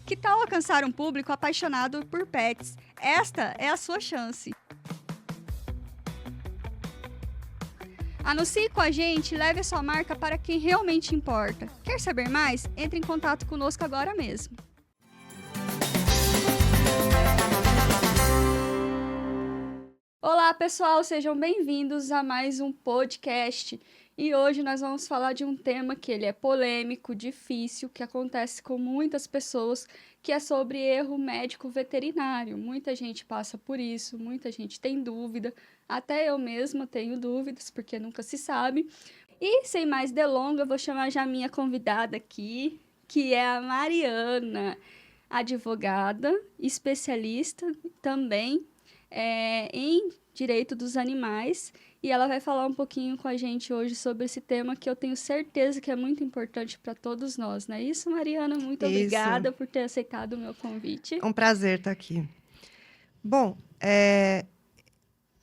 Que tal alcançar um público apaixonado por pets? Esta é a sua chance. Anuncie com a gente e leve a sua marca para quem realmente importa. Quer saber mais? Entre em contato conosco agora mesmo. Olá, pessoal, sejam bem-vindos a mais um podcast. E hoje nós vamos falar de um tema que ele é polêmico, difícil, que acontece com muitas pessoas, que é sobre erro médico veterinário. Muita gente passa por isso, muita gente tem dúvida, até eu mesma tenho dúvidas, porque nunca se sabe. E sem mais delongas, vou chamar já a minha convidada aqui, que é a Mariana, advogada, especialista também em direito dos animais, e ela vai falar um pouquinho com a gente hoje sobre esse tema que eu tenho certeza que é muito importante para todos nós, não é isso, Mariana? Muito obrigada por ter aceitado o meu convite. É um prazer estar aqui. Bom,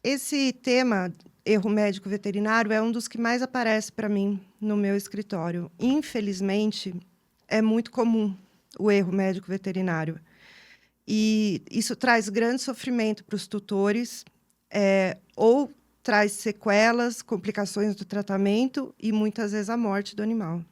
esse tema, erro médico veterinário, é um dos que mais aparece para mim no meu escritório. Infelizmente, é muito comum o erro médico veterinário. E isso traz grande sofrimento para os tutores, ou traz sequelas, complicações do tratamento e muitas vezes a morte do animal.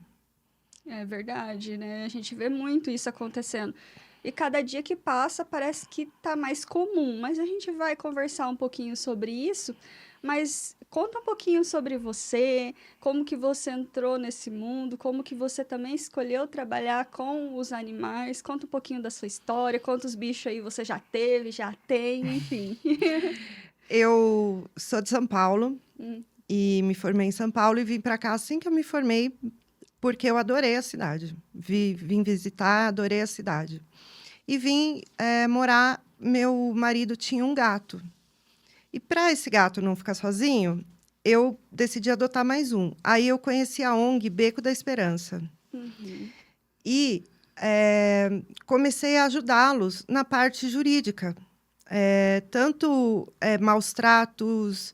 É verdade, né? A gente vê muito isso acontecendo. E cada dia que passa parece que tá mais comum, mas a gente vai conversar um pouquinho sobre isso. Mas conta um pouquinho sobre você, como que você entrou nesse mundo, como que você também escolheu trabalhar com os animais. Conta um pouquinho da sua história, quantos bichos aí você já teve, já tem, enfim. Eu sou de São Paulo e me formei em São Paulo e vim para cá assim que eu me formei, porque eu adorei a cidade. Vim visitar, adorei a cidade. E vim morar, meu marido tinha um gato. E para esse gato não ficar sozinho, eu decidi adotar mais um. Aí eu conheci a ONG Beco da Esperança. E comecei a ajudá-los na parte jurídica. Tanto maus tratos,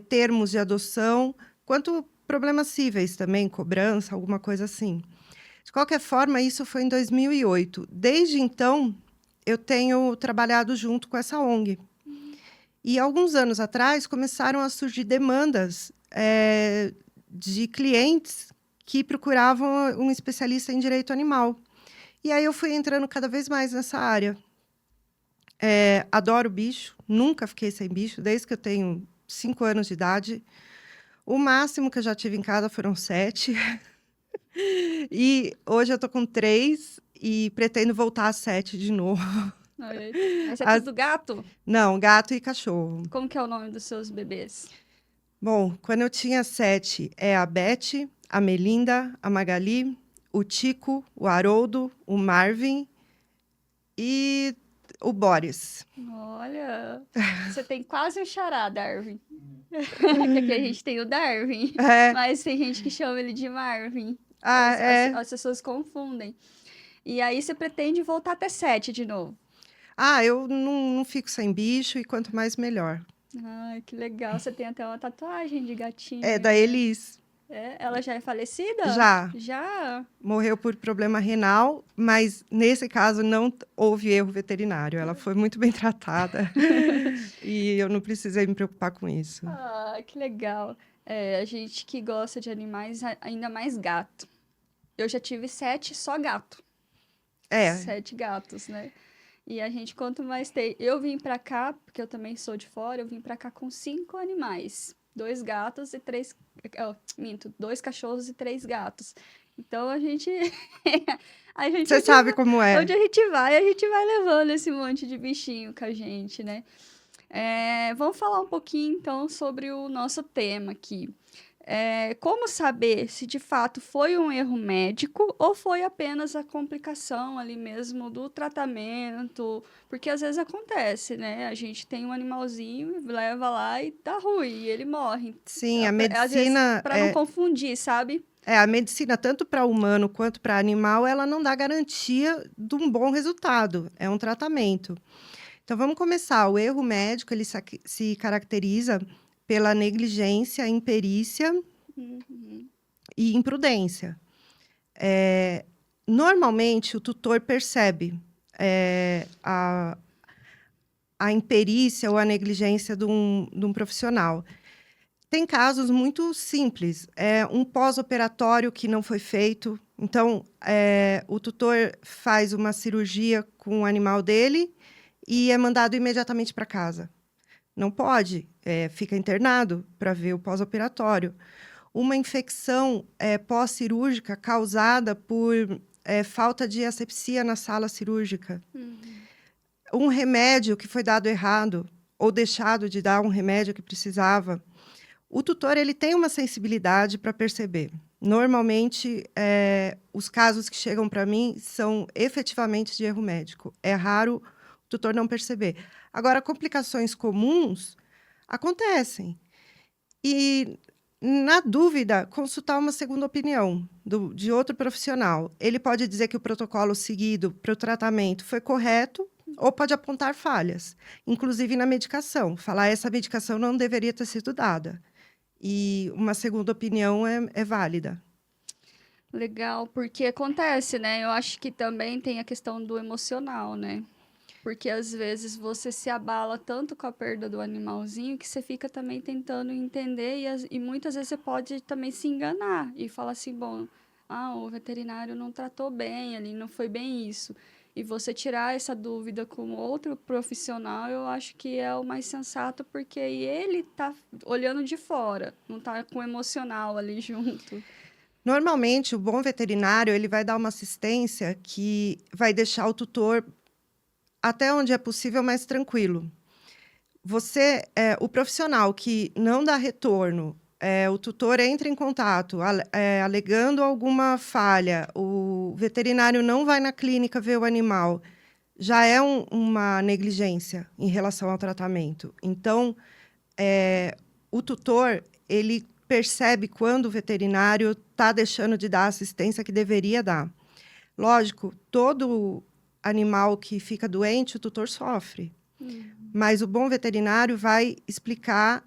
termos de adoção, quanto problemas cíveis também, cobrança, alguma coisa assim. De qualquer forma, isso foi em 2008. Desde então, eu tenho trabalhado junto com essa ONG. E alguns anos atrás, começaram a surgir demandas de clientes que procuravam um especialista em direito animal. E aí eu fui entrando cada vez mais nessa área. Adoro bicho, nunca fiquei sem bicho, desde que eu tenho 5 anos de idade. O máximo que eu já tive em casa foram 7. E hoje eu tô com 3 e pretendo voltar a 7 de novo. Mas é tudo gato? Não, gato e cachorro. Como que é o nome dos seus bebês? Bom, quando eu tinha 7, é a Beth, a Melinda, a Magali, o Tico, o Haroldo, o Marvin e o Boris. Olha, você tem quase um xará, Darwin. Que aqui a gente tem o Darwin, mas tem gente que chama ele de Marvin. As pessoas confundem. E aí você pretende voltar até 7 de novo? Eu não fico sem bicho e quanto mais, melhor. Ai, que legal. Você tem até uma tatuagem de gatinho. É da Elis. Ela já é falecida? Já. Já? Morreu por problema renal, mas nesse caso não houve erro veterinário. Ela foi muito bem tratada e eu não precisei me preocupar com isso. Ah, que legal. A gente que gosta de animais, ainda mais gato. Eu já tive 7 só gato. 7 gatos, né? E a gente, quanto mais tem... Eu vim pra cá, porque eu também sou de fora, eu vim pra cá com 5 animais. 2 gatos e 3... minto, 2 cachorros e 3 gatos. Então, a gente... Você sabe como é. Onde a gente vai levando esse monte de bichinho com a gente, né? Vamos falar um pouquinho, então, sobre o nosso tema aqui. Como saber se de fato foi um erro médico ou foi apenas a complicação ali mesmo do tratamento? Porque às vezes acontece, né? A gente tem um animalzinho, leva lá e dá ruim, e ele morre. Sim, a medicina... Para não confundir, sabe? A medicina, tanto para humano quanto para animal, ela não dá garantia de um bom resultado. É um tratamento. Então, vamos começar. O erro médico, ele se caracteriza pela negligência, imperícia e imprudência. Normalmente, o tutor percebe a imperícia ou a negligência de um profissional. Tem casos muito simples. Um pós-operatório que não foi feito. Então, o tutor faz uma cirurgia com o animal dele e é mandado imediatamente para casa. Não pode. Fica internado para ver o pós-operatório. Uma infecção pós-cirúrgica causada por falta de asepsia na sala cirúrgica. Um remédio que foi dado errado ou deixado de dar um remédio que precisava. O tutor ele tem uma sensibilidade para perceber. Normalmente, os casos que chegam para mim são efetivamente de erro médico. É raro o tutor não perceber. Agora, complicações comuns acontecem. E, na dúvida, consultar uma segunda opinião de outro profissional. Ele pode dizer que o protocolo seguido para o tratamento foi correto ou pode apontar falhas, inclusive na medicação. Falar essa medicação não deveria ter sido dada. E uma segunda opinião é válida. Legal, porque acontece, né? Eu acho que também tem a questão do emocional, né? Porque às vezes você se abala tanto com a perda do animalzinho que você fica também tentando entender e muitas vezes você pode também se enganar e falar assim, bom, o veterinário não tratou bem ali, não foi bem isso. E você tirar essa dúvida com outro profissional, eu acho que é o mais sensato, porque aí ele tá olhando de fora, não tá com o emocional ali junto. Normalmente, o bom veterinário ele vai dar uma assistência que vai deixar o tutor, até onde é possível, mais tranquilo. O profissional que não dá retorno, o tutor entra em contato, alegando alguma falha, o veterinário não vai na clínica ver o animal, já é uma negligência em relação ao tratamento. Então, o tutor, ele percebe quando o veterinário está deixando de dar a assistência que deveria dar. Lógico, todo animal que fica doente, o tutor sofre. Mas o bom veterinário vai explicar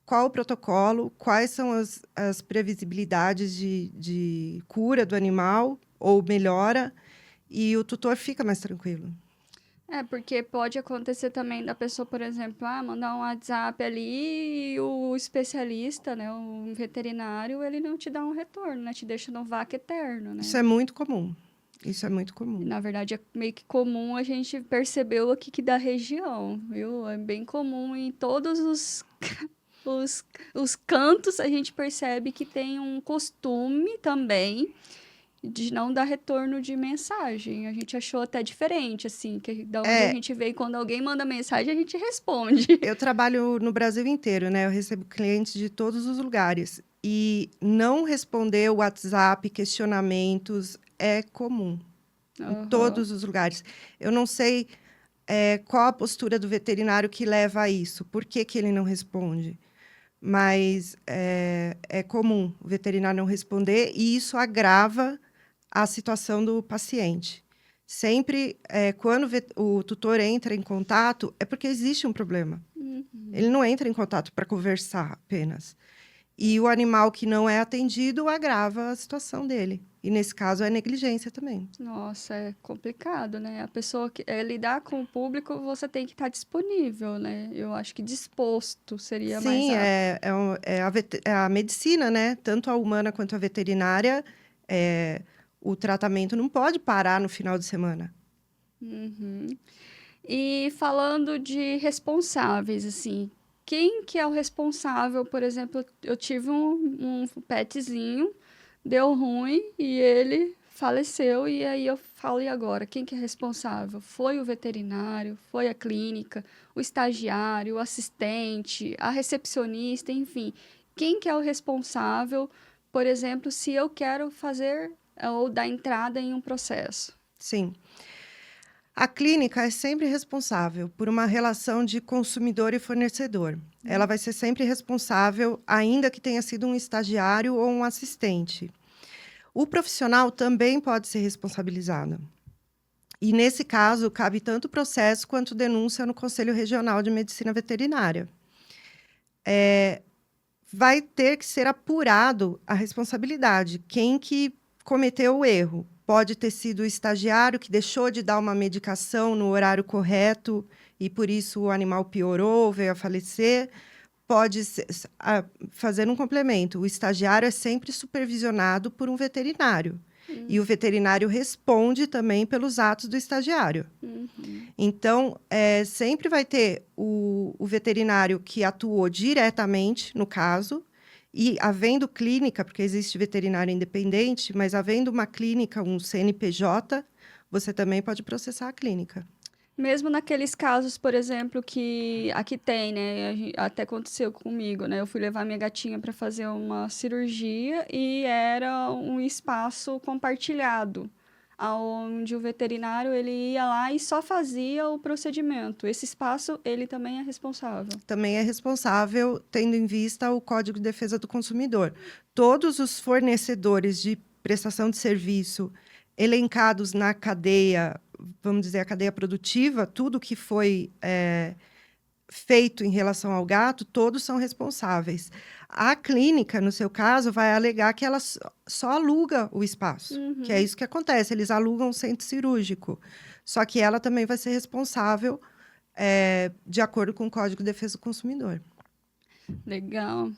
qual o protocolo, quais são as previsibilidades de cura do animal ou melhora, e o tutor fica mais tranquilo. Porque pode acontecer também da pessoa, por exemplo, mandar um WhatsApp ali e o especialista, né, o veterinário, ele não te dá um retorno, né, te deixa no vácuo eterno, né? Isso é muito comum. Isso é muito comum. Na verdade, é meio que comum a gente percebeu aqui que da região, viu? É bem comum em todos os cantos a gente percebe que tem um costume também de não dar retorno de mensagem. A gente achou até diferente, assim, que da onde a gente veio, quando alguém manda mensagem, a gente responde. Eu trabalho no Brasil inteiro, né? Eu recebo clientes de todos os lugares. E não responder o WhatsApp, questionamentos, é comum. Em todos os lugares. Eu não sei qual a postura do veterinário que leva a isso. Por que ele não responde? Mas é comum o veterinário não responder e isso agrava a situação do paciente. Sempre, quando o tutor entra em contato, é porque existe um problema. Ele não entra em contato para conversar apenas. E o animal que não é atendido agrava a situação dele. E, nesse caso, é negligência também. Nossa, é complicado, né? A pessoa que lidar com o público, você tem que estar disponível, né? Eu acho que disposto seria mais apto. Sim, a medicina, né? Tanto a humana quanto a veterinária, o tratamento não pode parar no final de semana. E falando de responsáveis, assim, quem que é o responsável? Por exemplo, eu tive um petzinho, deu ruim e ele faleceu. E aí eu falo, e agora? Quem que é responsável? Foi o veterinário? Foi a clínica? O estagiário? O assistente? A recepcionista? Enfim, quem que é o responsável, por exemplo, se eu quero fazer ou dar entrada em um processo? Sim. A clínica é sempre responsável por uma relação de consumidor e fornecedor. Ela vai ser sempre responsável, ainda que tenha sido um estagiário ou um assistente. O profissional também pode ser responsabilizado. E, nesse caso, cabe tanto processo quanto denúncia no Conselho Regional de Medicina Veterinária. Vai ter que ser apurado a responsabilidade, quem que cometeu o erro. pode ter sido o estagiário que deixou de dar uma medicação no horário correto e por isso o animal piorou, veio a falecer. Pode ser, fazendo um complemento, o estagiário é sempre supervisionado por um veterinário. E o veterinário responde também pelos atos do estagiário. Então, sempre vai ter o veterinário que atuou diretamente no caso, e havendo clínica, porque existe veterinário independente, mas havendo uma clínica, um CNPJ, você também pode processar a clínica. Mesmo naqueles casos, por exemplo, que aqui tem, né? Até aconteceu comigo, né? Eu fui levar minha gatinha para fazer uma cirurgia e era um espaço compartilhado, onde o veterinário ele ia lá e só fazia o procedimento. Esse espaço, ele também é responsável. Também é responsável, tendo em vista o Código de Defesa do Consumidor. Todos os fornecedores de prestação de serviço elencados na cadeia, vamos dizer, a cadeia produtiva, tudo que foi feito em relação ao gato, todos são responsáveis. A clínica, no seu caso, vai alegar que ela só aluga o espaço, que é isso que acontece, eles alugam o centro cirúrgico. Só que ela também vai ser responsável de acordo com o Código de Defesa do Consumidor. Legal.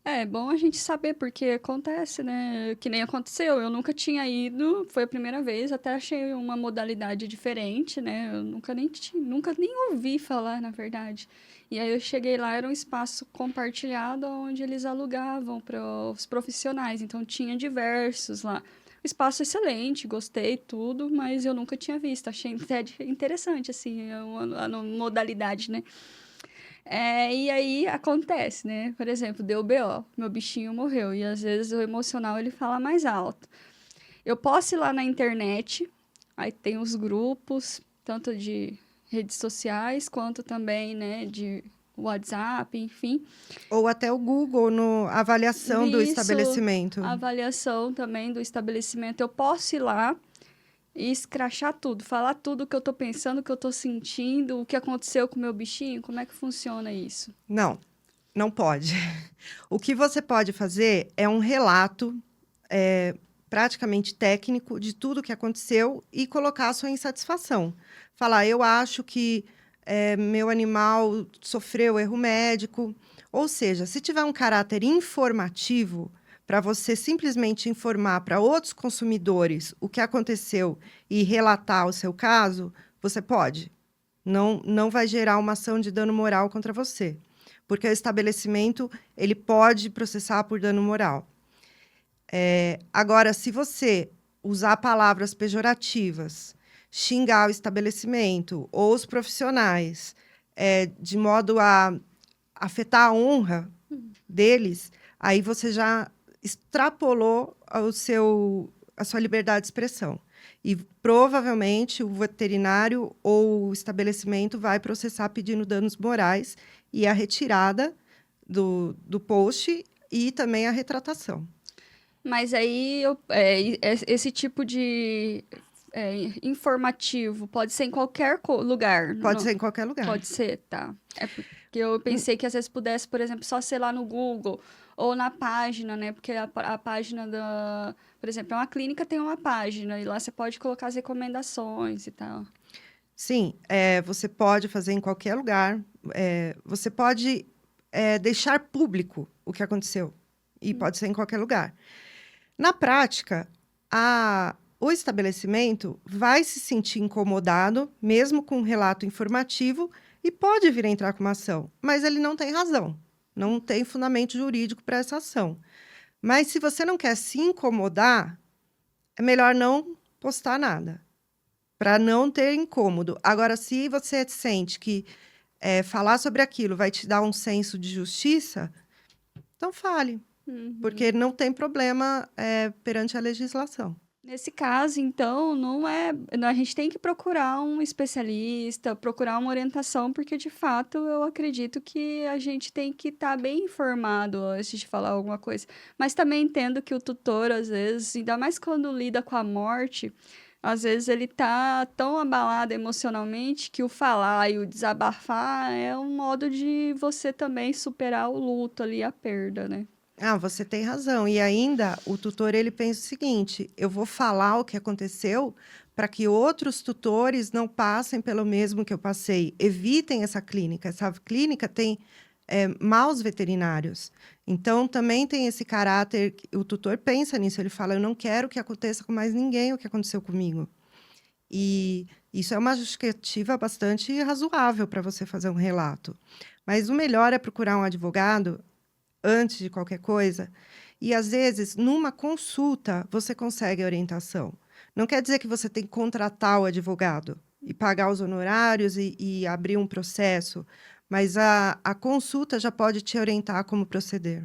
É bom a gente saber, porque acontece, né? Que nem aconteceu. Eu nunca tinha ido, foi a primeira vez, até achei uma modalidade diferente, né? Eu nunca nem ouvi falar, na verdade. E aí eu cheguei lá, era um espaço compartilhado onde eles alugavam para os profissionais. Então tinha diversos lá. Espaço excelente, gostei, tudo, mas eu nunca tinha visto. Achei até interessante, assim, a modalidade, né? E aí acontece, né? Por exemplo, deu BO, meu bichinho morreu. E às vezes o emocional ele fala mais alto. Eu posso ir lá na internet, aí tem os grupos, tanto de redes sociais, quanto também, né, de WhatsApp, enfim. Ou até o Google, no avaliação do estabelecimento. Avaliação também do estabelecimento. Eu posso ir lá e escrachar tudo, falar tudo o que eu tô pensando, o que eu tô sentindo, o que aconteceu com o meu bichinho, como é que funciona isso? Não, não pode. O que você pode fazer é um relato praticamente técnico de tudo o que aconteceu e colocar a sua insatisfação. Falar, eu acho que meu animal sofreu erro médico. Ou seja, se tiver um caráter informativo, para você simplesmente informar para outros consumidores o que aconteceu e relatar o seu caso, você pode. Não vai gerar uma ação de dano moral contra você. Porque o estabelecimento ele pode processar por dano moral. Agora, se você usar palavras pejorativas, xingar o estabelecimento ou os profissionais, de modo a afetar a honra deles, aí você já extrapolou a sua liberdade de expressão. E provavelmente o veterinário ou o estabelecimento vai processar pedindo danos morais e a retirada do post e também a retratação. Mas aí, esse tipo de informativo pode ser em qualquer lugar? Pode ser em qualquer lugar. Pode ser, tá. É porque eu pensei que às vezes pudesse, por exemplo, só ser lá no Google ou na página, né? Porque a página da... Por exemplo, uma clínica tem uma página e lá você pode colocar as recomendações e tal. Sim, você pode fazer em qualquer lugar. Você pode deixar público o que aconteceu. E pode ser em qualquer lugar. Na prática, o estabelecimento vai se sentir incomodado, mesmo com um relato informativo, e pode vir a entrar com uma ação. Mas ele não tem razão. Não tem fundamento jurídico para essa ação. Mas se você não quer se incomodar, é melhor não postar nada, para não ter incômodo. Agora, se você sente que falar sobre aquilo vai te dar um senso de justiça, então fale. Porque não tem problema perante a legislação. Nesse caso, então, a gente tem que procurar um especialista, procurar uma orientação, porque, de fato, eu acredito que a gente tem que estar bem informado antes de falar alguma coisa. Mas também entendo que o tutor, às vezes, ainda mais quando lida com a morte, às vezes ele tá tão abalado emocionalmente que o falar e o desabafar é um modo de você também superar o luto ali, a perda, né? Ah, você tem razão. E ainda o tutor ele pensa o seguinte: eu vou falar o que aconteceu para que outros tutores não passem pelo mesmo que eu passei. Evitem essa clínica. Essa clínica tem maus veterinários. Então também tem esse caráter. O tutor pensa nisso. Ele fala: eu não quero que aconteça com mais ninguém o que aconteceu comigo. E isso é uma justificativa bastante razoável para você fazer um relato. Mas o melhor é procurar um advogado antes de qualquer coisa. E, às vezes, numa consulta, você consegue orientação. Não quer dizer que você tem que contratar o advogado e pagar os honorários e abrir um processo, mas a consulta já pode te orientar como proceder.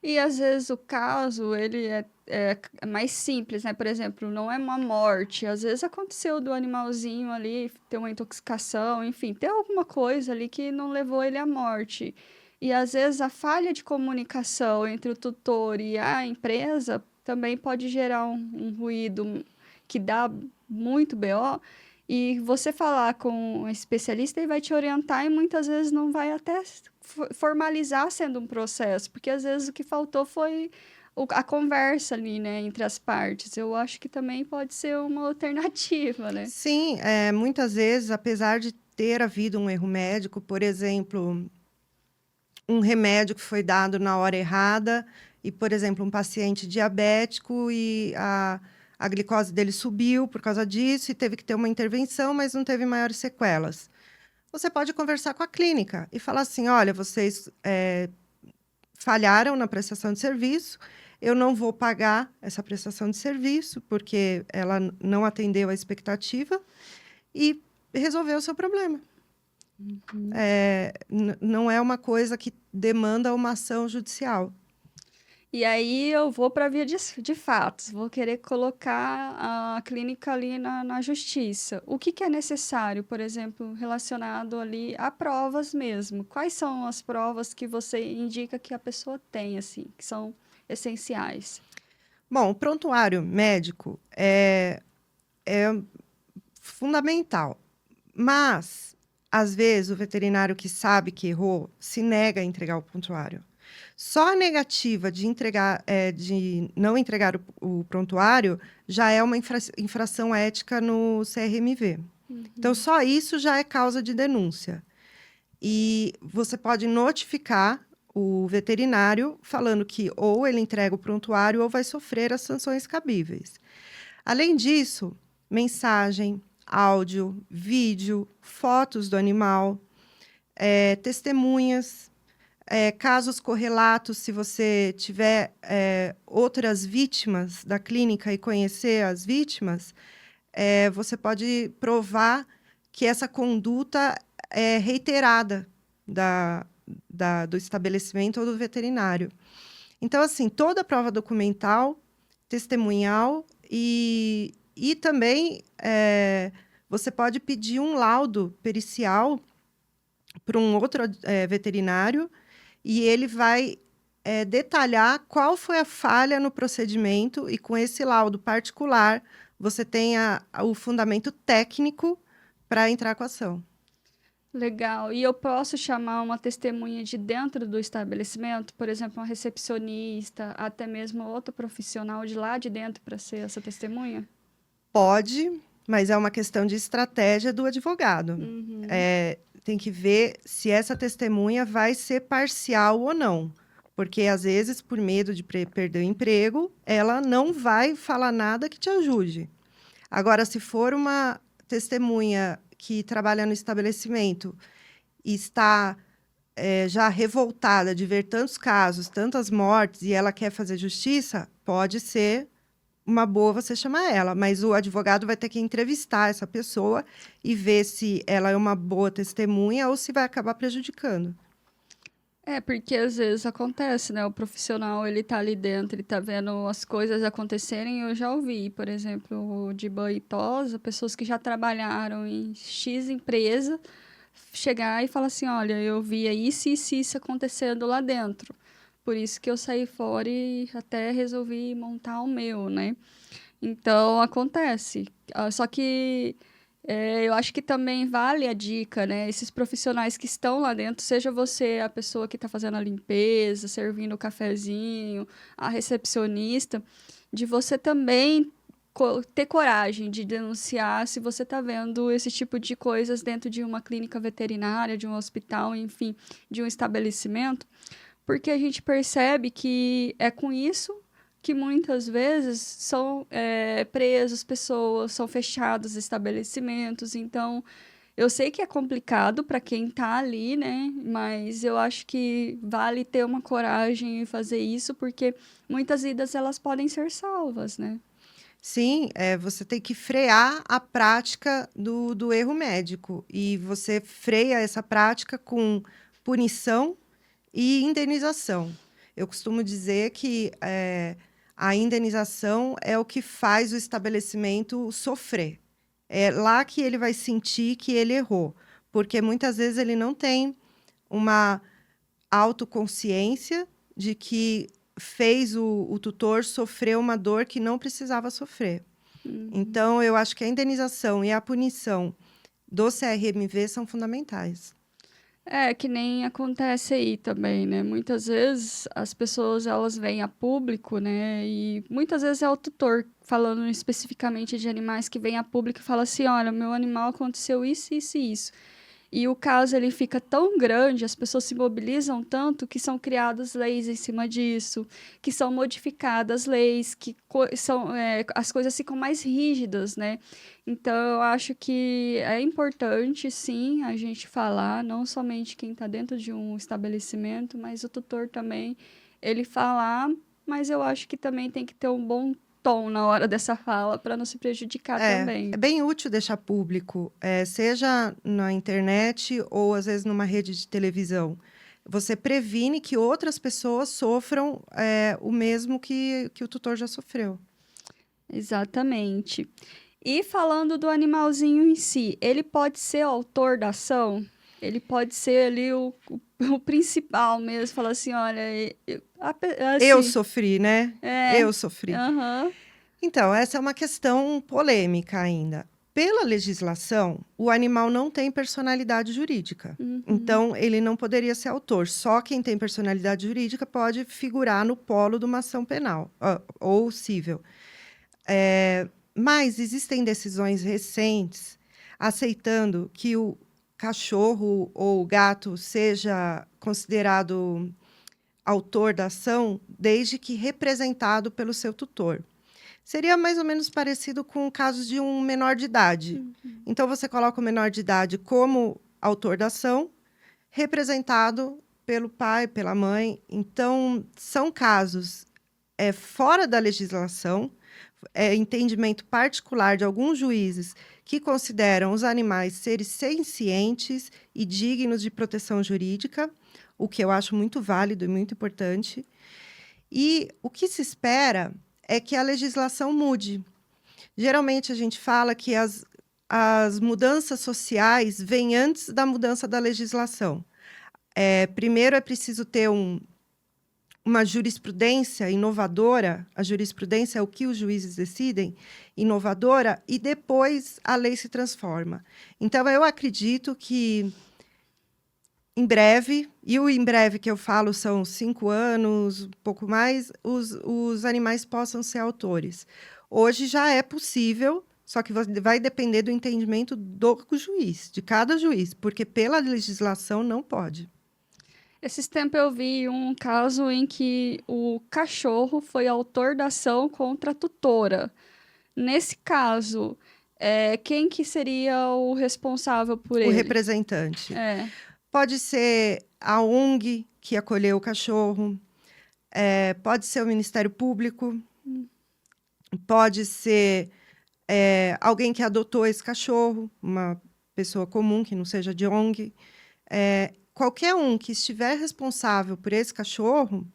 E às vezes o caso, ele é mais simples, né? Por exemplo, não é uma morte. Às vezes aconteceu do animalzinho ali ter uma intoxicação, enfim, ter alguma coisa ali que não levou ele à morte. E às vezes a falha de comunicação entre o tutor e a empresa também pode gerar um ruído que dá muito BO. E você falar com um especialista, ele vai te orientar e muitas vezes não vai até formalizar sendo um processo, porque às vezes o que faltou foi a conversa ali, né, entre as partes. Eu acho que também pode ser uma alternativa, né? Sim, muitas vezes, apesar de ter havido um erro médico, por exemplo, um remédio que foi dado na hora errada e, por exemplo, um paciente diabético e a glicose dele subiu por causa disso e teve que ter uma intervenção, mas não teve maiores sequelas. Você pode conversar com a clínica e falar assim: olha, vocês falharam na prestação de serviço, eu não vou pagar essa prestação de serviço porque ela não atendeu a expectativa e resolver o seu problema. Não é uma coisa que demanda uma ação judicial. E aí eu vou para a via de fatos, vou querer colocar a clínica ali na justiça. O que é necessário, por exemplo, relacionado ali a provas mesmo? Quais são as provas que você indica que a pessoa tem, assim, que são essenciais? Bom, o prontuário médico é fundamental, mas, às vezes, o veterinário que sabe que errou se nega a entregar o prontuário. Só a negativa de não entregar o prontuário já é uma infração ética no CRMV. Então, só isso já é causa de denúncia. E você pode notificar o veterinário falando que ou ele entrega o prontuário ou vai sofrer as sanções cabíveis. Além disso, mensagem, áudio, vídeo, fotos do animal, testemunhas, casos correlatos, se você tiver outras vítimas da clínica e conhecer as vítimas, você pode provar que essa conduta é reiterada do estabelecimento ou do veterinário. Então, assim, toda a prova documental, testemunhal e também você pode pedir um laudo pericial para um outro veterinário e ele vai detalhar qual foi a falha no procedimento e com esse laudo particular você tem o fundamento técnico para entrar com a ação. Legal. E eu posso chamar uma testemunha de dentro do estabelecimento, por exemplo, uma recepcionista, até mesmo outro profissional de lá de dentro para ser essa testemunha? Pode, mas é uma questão de estratégia do advogado. Uhum. Tem que ver se essa testemunha vai ser parcial ou não. Porque, às vezes, por medo de perder o emprego, ela não vai falar nada que te ajude. Agora, se for uma testemunha que trabalha no estabelecimento e está já revoltada de ver tantos casos, tantas mortes, e ela quer fazer justiça, pode ser uma boa você chamar ela, mas o advogado vai ter que entrevistar essa pessoa e ver se ela é uma boa testemunha ou se vai acabar prejudicando. Porque às vezes acontece, né? O profissional, ele tá ali dentro, ele tá vendo as coisas acontecerem. Eu já ouvi, por exemplo, de banho e tosa, pessoas que já trabalharam em X empresa, chegar e falar assim, olha, eu via isso acontecendo lá dentro. Por isso que eu saí fora e até resolvi montar o meu, né? Então, acontece. Só que Eu acho que também vale a dica, né? Esses profissionais que estão lá dentro, seja você a pessoa que está fazendo a limpeza, servindo o cafezinho, a recepcionista, de você também ter coragem de denunciar se você está vendo esse tipo de coisas dentro de uma clínica veterinária, de um hospital, enfim, de um estabelecimento, porque a gente percebe que é com isso que muitas vezes são presas pessoas, são fechados estabelecimentos. Então, eu sei que é complicado para quem está ali, né? Mas eu acho que vale ter uma coragem e fazer isso, porque muitas vidas elas podem ser salvas, né? Sim, você tem que frear a prática do erro médico. E você freia essa prática com punição e indenização. Eu costumo dizer que a indenização é o que faz o estabelecimento sofrer. É lá que ele vai sentir que ele errou, porque muitas vezes ele não tem uma autoconsciência de que fez o tutor sofrer uma dor que não precisava sofrer. Então, eu acho que a indenização e a punição do CRMV são fundamentais. Que nem acontece aí também, né? Muitas vezes as pessoas elas vêm a público, né? E muitas vezes é o tutor falando especificamente de animais que vem a público e fala assim, olha, meu animal aconteceu isso, isso e isso. E o caso ele fica tão grande, as pessoas se mobilizam tanto que são criadas leis em cima disso, que são modificadas leis, que as coisas ficam mais rígidas, né? Então, eu acho que é importante, sim, a gente falar, não somente quem está dentro de um estabelecimento, mas o tutor também, ele falar, mas eu acho que também tem que ter um bom tom na hora dessa fala para não se prejudicar É também. bem útil deixar público, seja na internet ou às vezes numa rede de televisão. Você previne que outras pessoas sofram o mesmo que o tutor já sofreu. Exatamente. E falando do animalzinho em si, ele pode ser o autor da ação? Ele pode ser ali o principal mesmo, falar assim, olha, Eu assim, sofri, né? é, Eu sofri. aham, Então, essa é uma questão polêmica ainda. Pela legislação, o animal não tem personalidade jurídica. uhum, Então, ele não poderia ser autor. Só quem tem personalidade jurídica pode figurar no polo de uma ação penal ou cível. Mas existem decisões recentes aceitando que o cachorro ou o gato seja considerado autor da ação desde que representado pelo seu tutor. Seria mais ou menos parecido com o caso de um menor de idade. Então, você coloca o menor de idade como autor da ação, representado pelo pai, pela mãe. Então, são casos fora da legislação, entendimento particular de alguns juízes que consideram os animais seres sencientes e dignos de proteção jurídica, o que eu acho muito válido e muito importante. E o que se espera é que a legislação mude. Geralmente, a gente fala que as mudanças sociais vêm antes da mudança da legislação. Primeiro, é preciso ter uma jurisprudência inovadora, a jurisprudência é o que os juízes decidem, inovadora, e depois a lei se transforma. Então, eu acredito que em breve, e o em breve que eu falo são 5 anos, um pouco mais, os animais possam ser autores. Hoje já é possível, só que vai depender do entendimento do juiz, de cada juiz, porque pela legislação não pode. Esses tempos eu vi um caso em que o cachorro foi autor da ação contra a tutora. Nesse caso, quem que seria o responsável por O ele? representante. É, Pode ser a ONG que acolheu o cachorro, pode ser o Ministério Público, pode ser alguém que adotou esse cachorro, uma pessoa comum que não seja de ONG. Qualquer um que estiver responsável por esse cachorro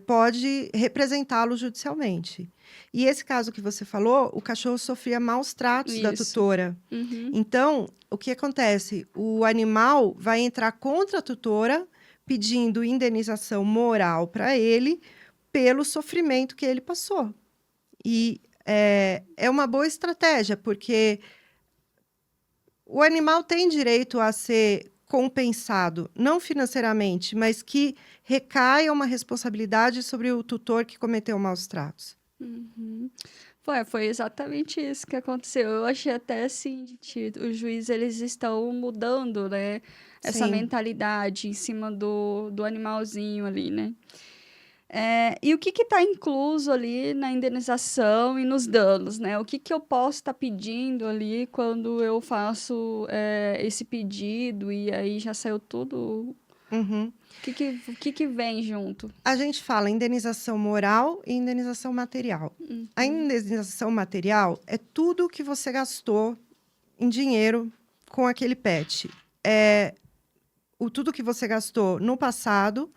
pode representá-lo judicialmente. E esse caso que você falou, o cachorro sofria maus tratos da isso. tutora. Uhum. Então, o que acontece? O animal vai entrar contra a tutora, pedindo indenização moral para ele pelo sofrimento que ele passou. E é uma boa estratégia, porque o animal tem direito a ser compensado, não financeiramente, mas que recaia uma responsabilidade sobre o tutor que cometeu maus tratos. Uhum. Foi exatamente isso que aconteceu. Eu achei até assim, que os juízes eles estão mudando, né? Essa Sim. mentalidade em cima do animalzinho ali, né? E o que está incluso ali na indenização e nos danos, né? O que eu posso estar pedindo ali quando eu faço esse pedido e aí já saiu tudo? Uhum. O que vem junto? A gente fala indenização moral e indenização material. A Uhum. indenização material é tudo que você gastou em dinheiro com aquele pet. Tudo que você gastou no passado,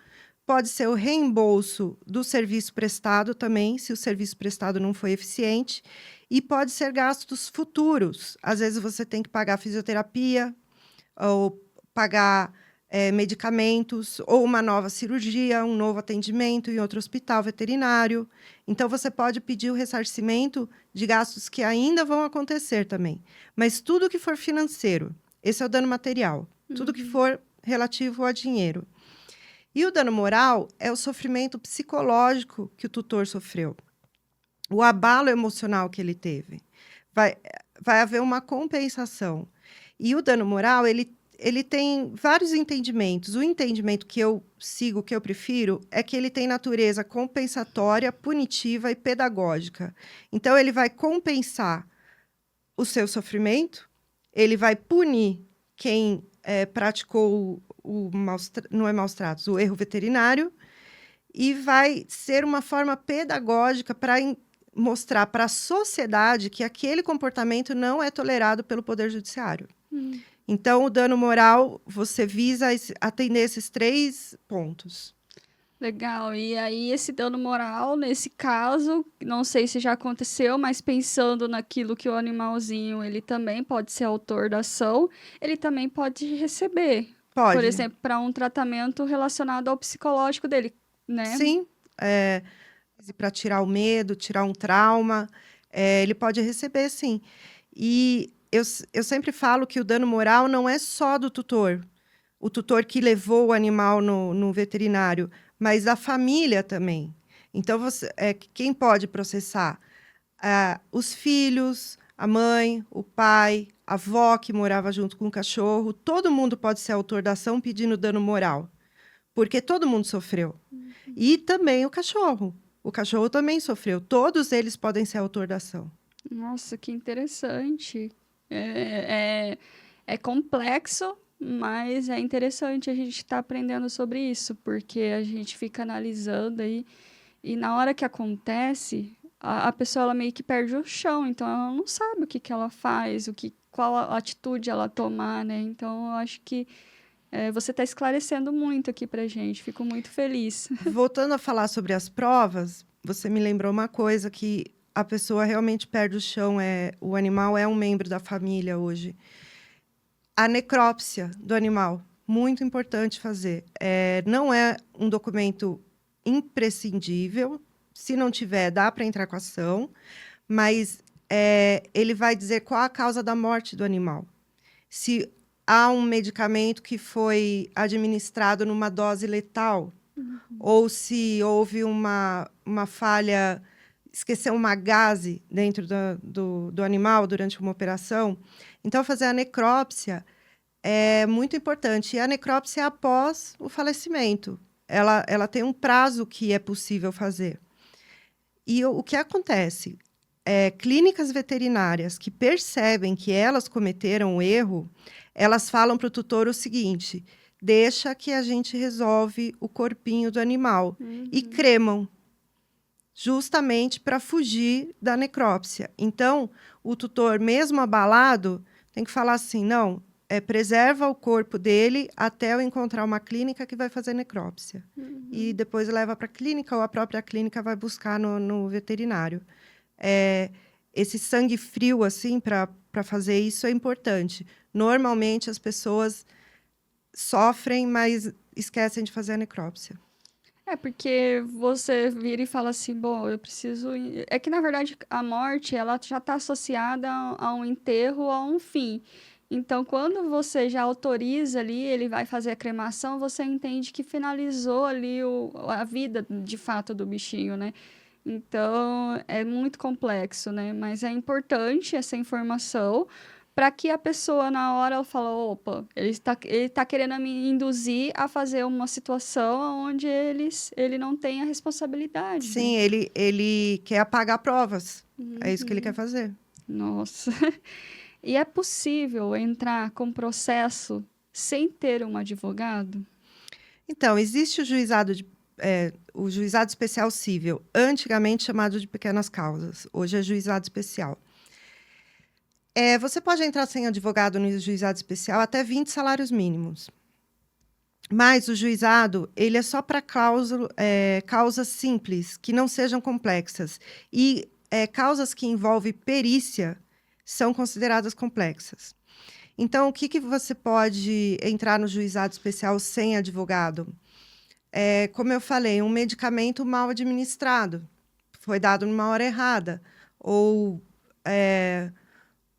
pode ser o reembolso do serviço prestado também, se o serviço prestado não foi eficiente, e pode ser gastos futuros. Às vezes você tem que pagar fisioterapia, ou pagar medicamentos, ou uma nova cirurgia, um novo atendimento em outro hospital veterinário. Então, você pode pedir o ressarcimento de gastos que ainda vão acontecer também. Mas tudo que for financeiro, esse é o dano material. Tudo que for relativo a dinheiro. E o dano moral é o sofrimento psicológico que o tutor sofreu. O abalo emocional que ele teve. Vai haver uma compensação. E o dano moral, ele tem vários entendimentos. O entendimento que eu sigo, que eu prefiro, é que ele tem natureza compensatória, punitiva e pedagógica. Então, ele vai compensar o seu sofrimento, ele vai punir quem praticou não é maus tratos, o erro veterinário, e vai ser uma forma pedagógica para mostrar para a sociedade que aquele comportamento não é tolerado pelo Poder Judiciário. Então, o dano moral, você visa atender esses 3 pontos. Legal. E aí, esse dano moral, nesse caso, não sei se já aconteceu, mas pensando naquilo que o animalzinho, ele também pode ser autor da ação, ele também pode receber. Por Pode. exemplo, para um tratamento relacionado ao psicológico dele, né? Sim. Para tirar o medo, tirar um trauma, ele pode receber, sim. E eu sempre falo que o dano moral não é só do tutor, o tutor que levou o animal no veterinário, mas a família também. Então, quem pode processar? Os filhos, a mãe, o pai, a avó que morava junto com o cachorro, todo mundo pode ser autor da ação pedindo dano moral, porque todo mundo sofreu. E também o cachorro. O cachorro também sofreu. Todos eles podem ser autor da ação. Nossa, que interessante. É complexo, mas é interessante a gente estar aprendendo sobre isso, porque a gente fica analisando aí, e na hora que acontece, a pessoa ela meio que perde o chão, então ela não sabe o que ela faz, qual a atitude ela tomar, né? Então eu acho que você está esclarecendo muito aqui pra gente, fico muito feliz. Voltando a falar sobre as provas, você me lembrou uma coisa que a pessoa realmente perde o chão, o animal é um membro da família hoje. A necrópsia do animal, muito importante fazer. Não é um documento imprescindível, se não tiver, dá para entrar com ação, mas ele vai dizer qual a causa da morte do animal. Se há um medicamento que foi administrado numa dose letal, ou se houve uma falha, esqueceu uma gase dentro do animal durante uma operação. Então, fazer a necrópsia é muito importante. E a necrópsia é após o falecimento. Ela tem um prazo que é possível fazer. E o que acontece? Clínicas veterinárias que percebem que elas cometeram um erro, elas falam para o tutor o seguinte: deixa que a gente resolve o corpinho do animal. E cremam, justamente para fugir da necrópsia. Então, o tutor, mesmo abalado, tem que falar assim: não, preserva o corpo dele até eu encontrar uma clínica que vai fazer necrópsia. E depois leva para a clínica ou a própria clínica vai buscar no veterinário. Esse sangue frio, assim, para fazer isso é importante. Normalmente, as pessoas sofrem, mas esquecem de fazer a necrópsia. Porque você vira e fala assim, bom, eu preciso... É que, na verdade, a morte, ela já está associada a um enterro, a um fim. Então, quando você já autoriza ali, ele vai fazer a cremação, você entende que finalizou ali a vida, de fato, do bichinho, né? Então, é muito complexo, né? Mas é importante essa informação para que a pessoa, na hora, ela fala, opa, ele tá querendo me induzir a fazer uma situação onde ele não tem a responsabilidade, né? Sim, ele quer apagar provas. É isso que ele quer Uhum. fazer. Nossa. E é possível entrar com processo sem ter um advogado? Então, existe o juizado especial cível, antigamente chamado de pequenas causas. Hoje é juizado especial. Você pode entrar sem advogado no juizado especial até 20 salários mínimos. Mas o juizado, ele é só para causas simples, que não sejam complexas. E causas que envolvem perícia são consideradas complexas. Então, o que você pode entrar no juizado especial sem advogado? Como eu falei, um medicamento mal administrado, foi dado numa hora errada, ou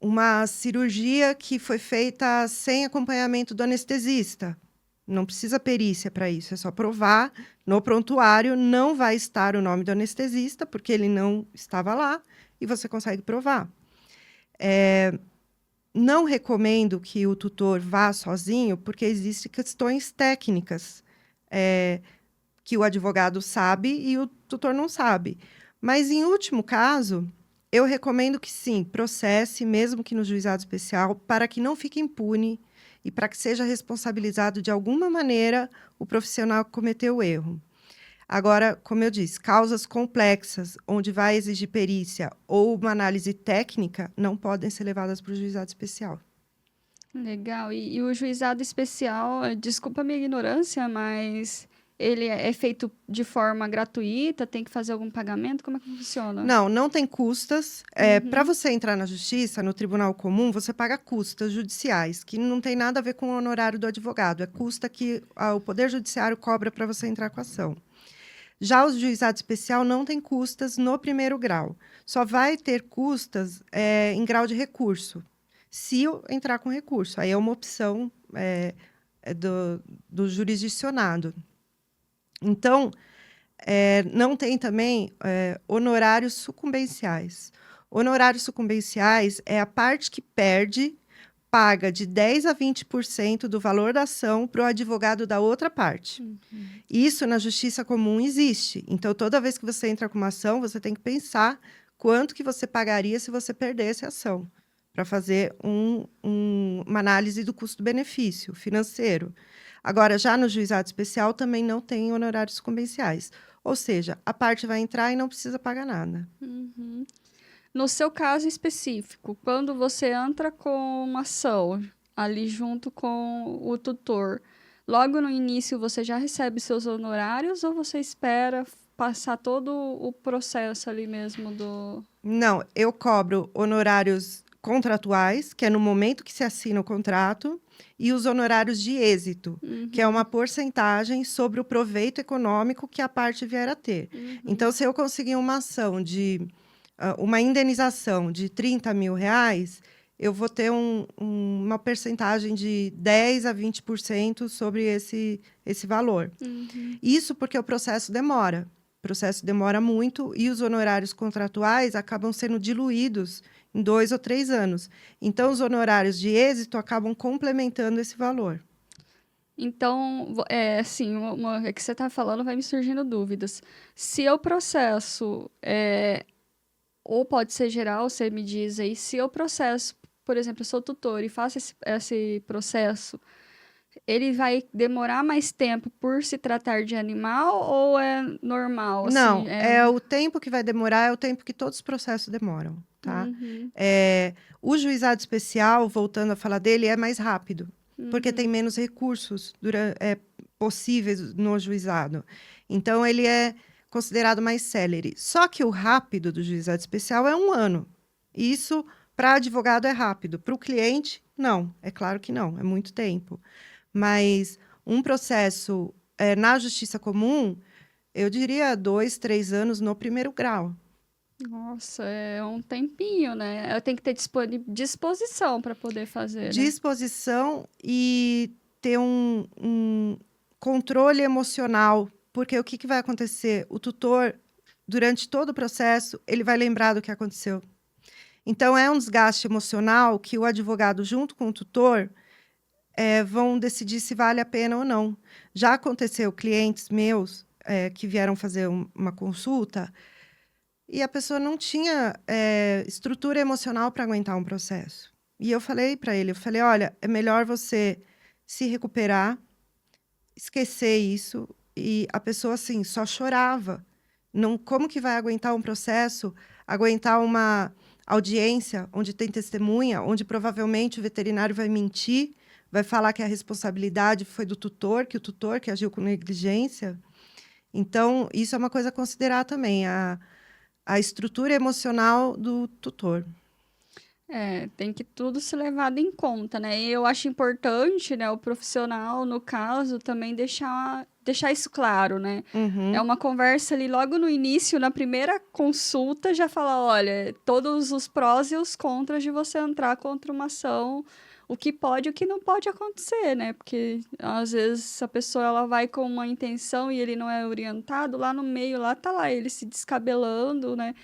uma cirurgia que foi feita sem acompanhamento do anestesista. Não precisa perícia para isso, é só provar. No prontuário não vai estar o nome do anestesista, porque ele não estava lá, e você consegue provar. Não recomendo que o tutor vá sozinho, porque existem questões técnicas que o advogado sabe e o tutor não sabe. Mas, em último caso, eu recomendo que sim, processe, mesmo que no juizado especial, para que não fique impune e para que seja responsabilizado de alguma maneira o profissional que cometeu o erro. Agora, como eu disse, causas complexas, onde vai exigir perícia ou uma análise técnica, não podem ser levadas para o juizado especial. Legal. E o juizado especial, desculpa a minha ignorância, mas ele é feito de forma gratuita? Tem que fazer algum pagamento? Como é que funciona? Não tem custas. Para Uhum. você entrar na justiça, no tribunal comum, você paga custas judiciais, que não tem nada a ver com o honorário do advogado. É custa que o Poder Judiciário cobra para você entrar com a ação. Já o juizado especial não tem custas no primeiro grau. Só vai ter custas em grau de recurso, se eu entrar com recurso. Aí é uma opção do jurisdicionado. Então, não tem também honorários sucumbenciais. Honorários sucumbenciais é a parte que perde, paga de 10% a 20% do valor da ação para o advogado da outra parte. Uhum. Isso na justiça comum existe. Então, toda vez que você entra com uma ação, você tem que pensar quanto que você pagaria se você perdesse a ação, para fazer uma análise do custo-benefício financeiro. Agora, já no juizado especial, também não tem honorários sucumbenciais. Ou seja, a parte vai entrar e não precisa pagar nada. Uhum. No seu caso específico, quando você entra com uma ação ali junto com o tutor, logo no início você já recebe seus honorários ou você espera passar todo o processo ali mesmo do... Não, eu cobro honorários contratuais, que é no momento que se assina o contrato, e os honorários de êxito, que é uma porcentagem sobre o proveito econômico que a parte vier a ter. Então, se eu conseguir uma ação uma indenização de 30 mil reais, eu vou ter uma percentagem de 10% a 20% sobre esse valor. Isso porque o processo demora. O processo demora muito e os honorários contratuais acabam sendo diluídos em 2 ou 3 anos. Então, os honorários de êxito acabam complementando esse valor. Então, assim, é que você está falando, vai me surgindo dúvidas. Se eu processo, ou pode ser geral, você me diz aí, se eu processo, por exemplo, eu sou tutor e faço esse processo, ele vai demorar mais tempo por se tratar de animal ou é normal, assim? Não, o tempo que vai demorar é o tempo que todos os processos demoram, tá? Uhum, O juizado especial, voltando a falar dele, é mais rápido, porque tem menos recursos possíveis no juizado. Então, ele é considerado mais célere. Só que o rápido do juizado especial é 1 ano. Isso, para advogado, é rápido. Para o cliente, não. É claro que não, é muito tempo. Mas um processo na justiça comum, eu diria 2, 3 anos no primeiro grau. Nossa, é um tempinho, né? Eu tenho que ter disposição para poder fazer, né? Disposição e ter um controle emocional. Porque o que vai acontecer? O tutor, durante todo o processo, ele vai lembrar do que aconteceu. Então, é um desgaste emocional que o advogado, junto com o tutor, vão decidir se vale a pena ou não. Já aconteceu clientes meus que vieram fazer uma consulta e a pessoa não tinha estrutura emocional para aguentar um processo. E eu falei para ele, olha, é melhor você se recuperar, esquecer isso. E a pessoa, assim, só chorava. Não, como que vai aguentar um processo, aguentar uma audiência onde tem testemunha, onde provavelmente o veterinário vai mentir, vai falar que a responsabilidade foi do tutor, que o tutor que agiu com negligência. Então, isso é uma coisa a considerar também, a estrutura emocional do tutor. Tem que tudo ser levado em conta, né? E eu acho importante, né, o profissional, no caso, também deixar isso claro, né? Uhum. É uma conversa ali logo no início, na primeira consulta, já falar, olha, todos os prós e os contras de você entrar contra uma ação, o que pode e o que não pode acontecer, né? Porque às vezes a pessoa ela vai com uma intenção e ele não é orientado, lá no meio, lá tá lá ele se descabelando, né?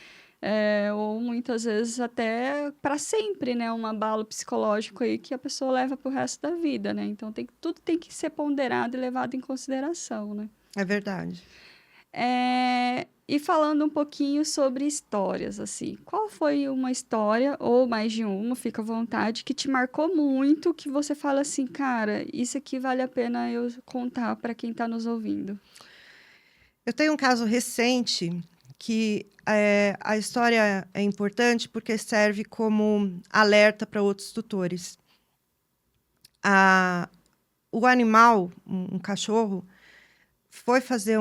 Ou muitas vezes até para sempre, né? Um abalo psicológico aí que a pessoa leva pro resto da vida, né? Então tudo tem que ser ponderado e levado em consideração, né? É verdade. E falando um pouquinho sobre histórias, assim, qual foi uma história, ou mais de uma, fica à vontade, que te marcou muito, que você fala assim, cara, isso aqui vale a pena eu contar para quem está nos ouvindo? Eu tenho um caso recente que a história é importante porque serve como alerta para outros tutores. O animal, um cachorro, foi fazer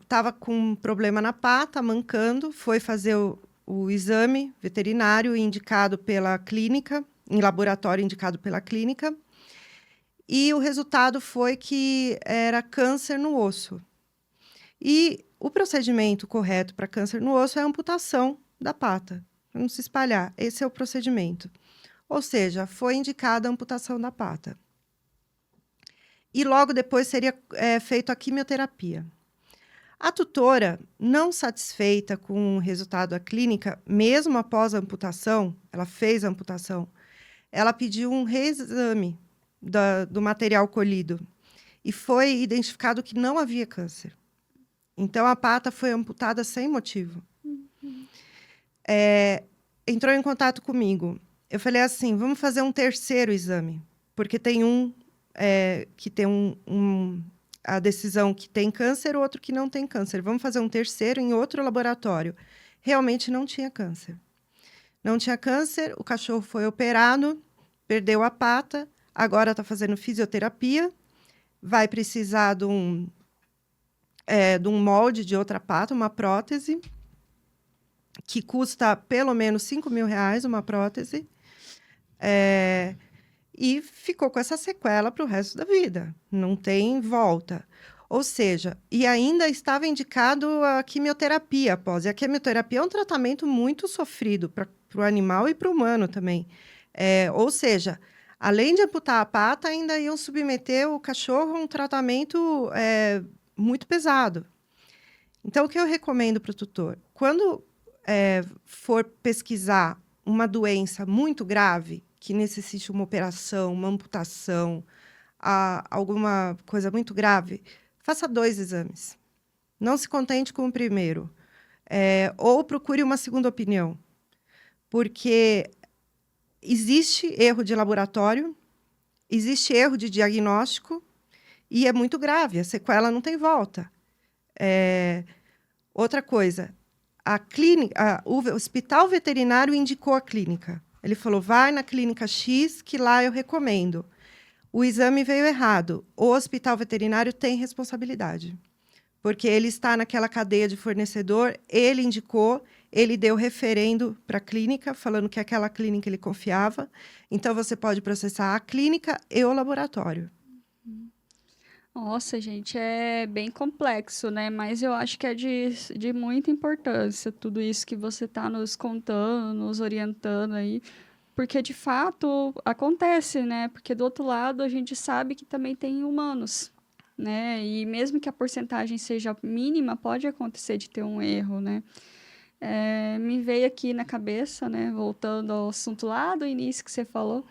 estava com um problema na pata, mancando, foi fazer o exame veterinário indicado pela clínica, em laboratório indicado pela clínica, e o resultado foi que era câncer no osso. E o procedimento correto para câncer no osso é a amputação da pata, para não se espalhar. Esse é o procedimento. Ou seja, foi indicada a amputação da pata. E logo depois seria feita a quimioterapia. A tutora, não satisfeita com o resultado da clínica, mesmo após a amputação, ela fez a amputação, ela pediu um reexame do material colhido e foi identificado que não havia câncer. Então, a pata foi amputada sem motivo. Entrou em contato comigo. Eu falei assim, vamos fazer um terceiro exame, porque tem que tem a decisão que tem câncer, outro que não tem câncer. Vamos fazer um terceiro em outro laboratório. Realmente não tinha câncer. Não tinha câncer, o cachorro foi operado, perdeu a pata, agora está fazendo fisioterapia, vai precisar de um molde de outra pata, uma prótese, que custa pelo menos R$5.000 uma prótese. E ficou com essa sequela para o resto da vida. Não tem volta. Ou seja, e ainda estava indicado a quimioterapia após. E a quimioterapia é um tratamento muito sofrido para o animal e para o humano também. Ou seja, além de amputar a pata, ainda iam submeter o cachorro a um tratamento muito pesado. Então, o que eu recomendo para o tutor? Quando for pesquisar uma doença muito grave, que necessite uma operação, uma amputação, alguma coisa muito grave, faça 2 exames. Não se contente com o primeiro. Ou procure uma segunda opinião. Porque existe erro de laboratório, existe erro de diagnóstico e é muito grave. A sequela não tem volta. Outra coisa, o hospital veterinário indicou a clínica. Ele falou, vai na clínica X, que lá eu recomendo. O exame veio errado. O hospital veterinário tem responsabilidade. Porque ele está naquela cadeia de fornecedor, ele indicou, ele deu referendo para a clínica, falando que aquela clínica ele confiava. Então, você pode processar a clínica e o laboratório. Nossa, gente, é bem complexo, né? Mas eu acho que é de muita importância tudo isso que você está nos contando, nos orientando aí, porque de fato acontece, né? Porque do outro lado a gente sabe que também tem humanos, né? E mesmo que a porcentagem seja mínima, pode acontecer de ter um erro, né? Me veio aqui na cabeça, né? Voltando ao assunto lá do início que você falou,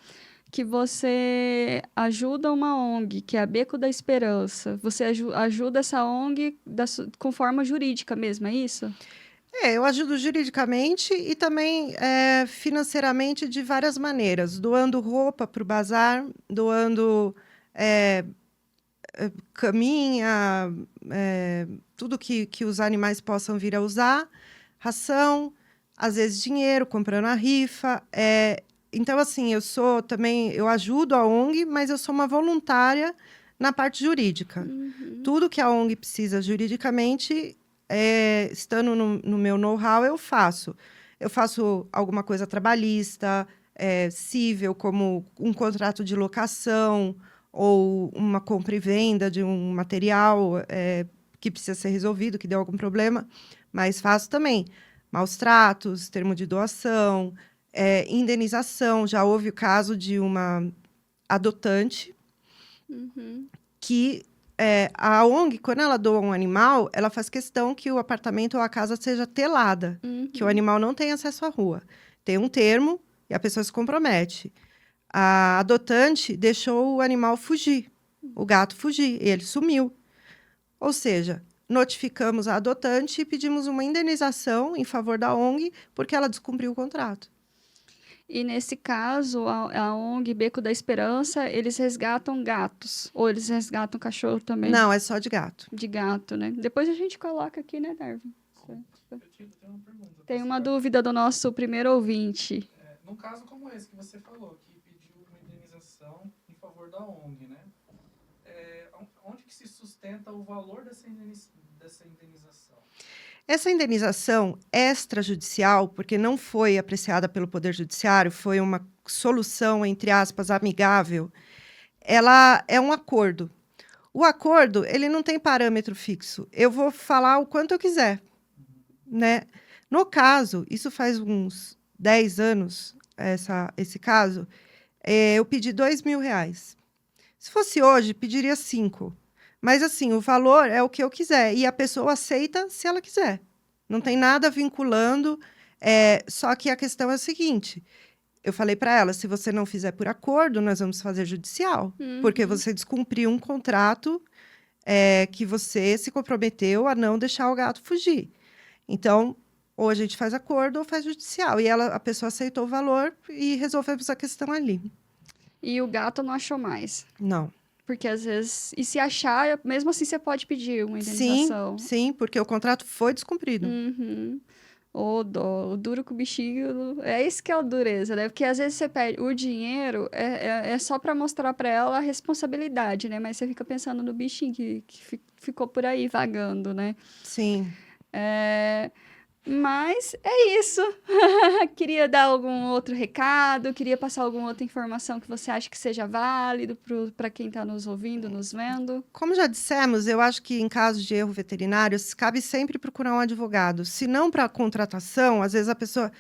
que você ajuda uma ONG, que é a Beco da Esperança. Você ajuda essa ONG com forma jurídica mesmo, é isso? Eu ajudo juridicamente e também financeiramente de várias maneiras, doando roupa para o bazar, doando eh, caminha, tudo que os animais possam vir a usar, ração, às vezes dinheiro, comprando a rifa. Então, assim, eu ajudo a ONG, mas eu sou uma voluntária na parte jurídica. Uhum. Tudo que a ONG precisa juridicamente, estando no meu know-how, eu faço. Eu faço alguma coisa trabalhista, cível, como um contrato de locação, ou uma compra e venda de um material que precisa ser resolvido, que deu algum problema, mas faço também maus tratos, termo de doação, indenização. Já houve o caso de uma adotante Uhum. que a ONG, quando ela doa um animal, ela faz questão que o apartamento ou a casa seja telada, que o Uhum. animal não tenha acesso à rua. Tem um termo e a pessoa se compromete. A adotante deixou o animal fugir, o gato fugir, e ele sumiu. Ou seja, notificamos a adotante e pedimos uma indenização em favor da ONG porque ela descumpriu o contrato. E nesse caso, a ONG Beco da Esperança, eles resgatam gatos. Ou eles resgatam cachorro também, Não, é só de gato. de gato, né? Depois a gente coloca aqui, né, Darwin? Tenho uma pergunta pra Tem uma senhora. dúvida do nosso primeiro ouvinte. Num caso como esse que você falou, que pediu uma indenização em favor da ONG, né? Onde que se sustenta o valor dessa indenização? Essa indenização extrajudicial, porque não foi apreciada pelo Poder Judiciário, foi uma solução, entre aspas, amigável, ela é um acordo. O acordo, ele não tem parâmetro fixo. Eu vou falar o quanto eu quiser, né? No caso, isso faz uns 10 anos, esse caso, eu pedi R$ 2.000. Se fosse hoje, pediria 5. Mas, assim, o valor é o que eu quiser. E a pessoa aceita se ela quiser. Não tem nada vinculando. Só que a questão é a seguinte: eu falei para ela, se você não fizer por acordo, nós vamos fazer judicial. Porque Uhum. você descumpriu um contrato que você se comprometeu a não deixar o gato fugir. Então, ou a gente faz acordo ou faz judicial. E a pessoa aceitou o valor e resolvemos a questão ali. E o gato não achou mais. Não. Porque às vezes. E se achar, mesmo assim você pode pedir uma Sim, indenização. sim, porque o contrato foi descumprido. Uhum. Ô, dó. O duro com o bichinho. É isso que é a dureza, né? Porque às vezes você pede. O dinheiro é só pra mostrar pra ela a responsabilidade, né? Mas você fica pensando no bichinho que ficou por aí vagando, né? Sim. Mas é isso. Queria dar algum outro recado, queria passar alguma outra informação que você acha que seja válido para quem está nos ouvindo, nos vendo. Como já dissemos, eu acho que em caso de erro veterinário, cabe sempre procurar um advogado. Se não para contratação, às vezes a pessoa.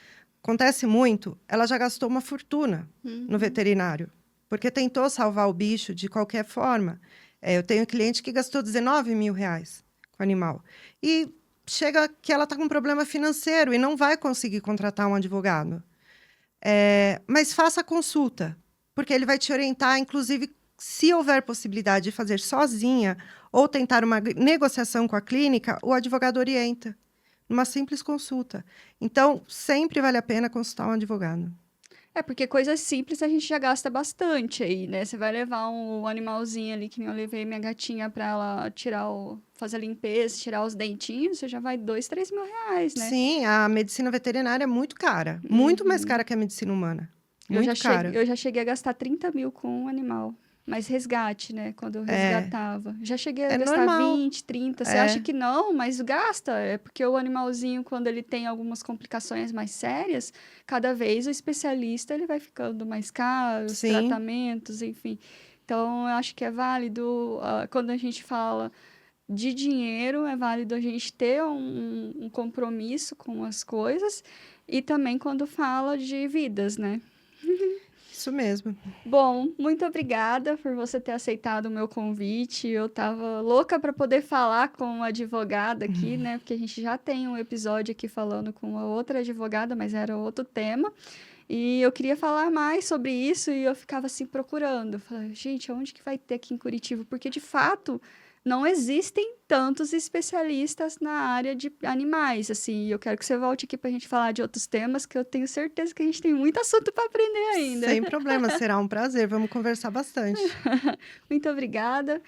Acontece muito, ela já gastou uma fortuna no veterinário, porque tentou salvar o bicho de qualquer forma. Eu tenho cliente que gastou R$ 19.000 com o animal. E chega que ela está com um problema financeiro e não vai conseguir contratar um advogado. Mas faça a consulta, porque ele vai te orientar, inclusive, se houver possibilidade de fazer sozinha ou tentar uma negociação com a clínica, o advogado orienta, numa simples consulta. Então, sempre vale a pena consultar um advogado. É porque coisas simples a gente já gasta bastante aí, né? Você vai levar um animalzinho ali, que nem eu levei minha gatinha pra ela fazer a limpeza, tirar os dentinhos, você já vai R$ 2, R$ 3.000, né? Sim, a medicina veterinária é muito cara. Muito mais cara que a medicina humana. Muito cara. Eu já cheguei a gastar 30 mil com um animal. Mas resgate, né? Quando eu resgatava. Já cheguei a É gastar normal. 20, 30. Você acha que não, mas gasta. É porque o animalzinho, quando ele tem algumas complicações mais sérias, cada vez o especialista ele vai ficando mais caro, os Sim. tratamentos, enfim. Então, eu acho que é válido, quando a gente fala de dinheiro, é válido a gente ter um compromisso com as coisas e também quando fala de vidas, né? Isso mesmo. Bom, muito obrigada por você ter aceitado o meu convite. Eu tava louca para poder falar com uma advogada aqui, né? Porque a gente já tem um episódio aqui falando com uma outra advogada, mas era outro tema. E eu queria falar mais sobre isso e eu ficava assim procurando. Falei, gente, onde que vai ter aqui em Curitiba? Porque de fato não existem tantos especialistas na área de animais, assim. E eu quero que você volte aqui para a gente falar de outros temas, que eu tenho certeza que a gente tem muito assunto para aprender ainda. Sem problema, será um prazer. Vamos conversar bastante. Muito obrigada.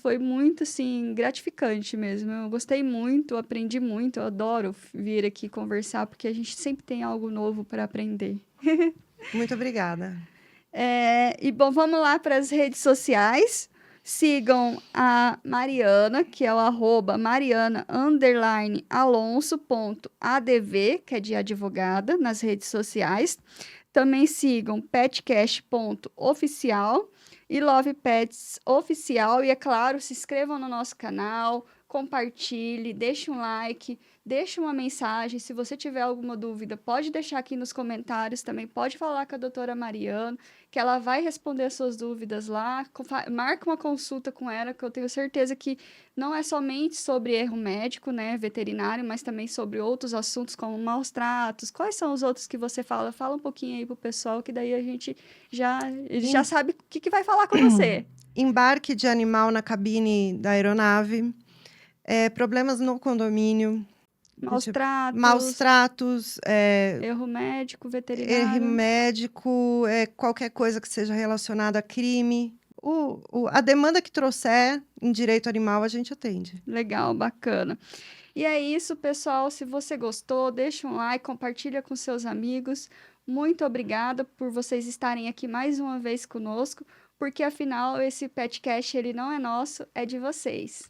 Foi muito, assim, gratificante mesmo. Eu gostei muito, aprendi muito. Eu adoro vir aqui conversar, porque a gente sempre tem algo novo para aprender. Muito obrigada. Bom, vamos lá para as redes sociais. Sigam a Mariana, que é o @Mariana_Alonso.adv, que é de advogada, nas redes sociais. Também sigam petcast.oficial e Love Pets Oficial. E, é claro, se inscrevam no nosso canal, compartilhe, deixe um like, deixe uma mensagem. Se você tiver alguma dúvida, pode deixar aqui nos comentários também. Pode falar com a doutora Mariana, que ela vai responder as suas dúvidas lá. Marca uma consulta com ela, que eu tenho certeza que não é somente sobre erro médico, né, veterinário, mas também sobre outros assuntos como maus tratos. Quais são os outros que você fala? Fala um pouquinho aí pro pessoal, que daí a gente já sabe o que vai falar com você. Embarque de animal na cabine da aeronave, problemas no condomínio, maus tratos, erro médico, erro veterinário. médico, qualquer coisa que seja relacionada a crime. A demanda que trouxer em direito animal, a gente atende. Legal, bacana. E é isso, pessoal. Se você gostou, deixa um like, compartilha com seus amigos. Muito obrigada por vocês estarem aqui mais uma vez conosco, porque afinal esse podcast ele não é nosso, é de vocês.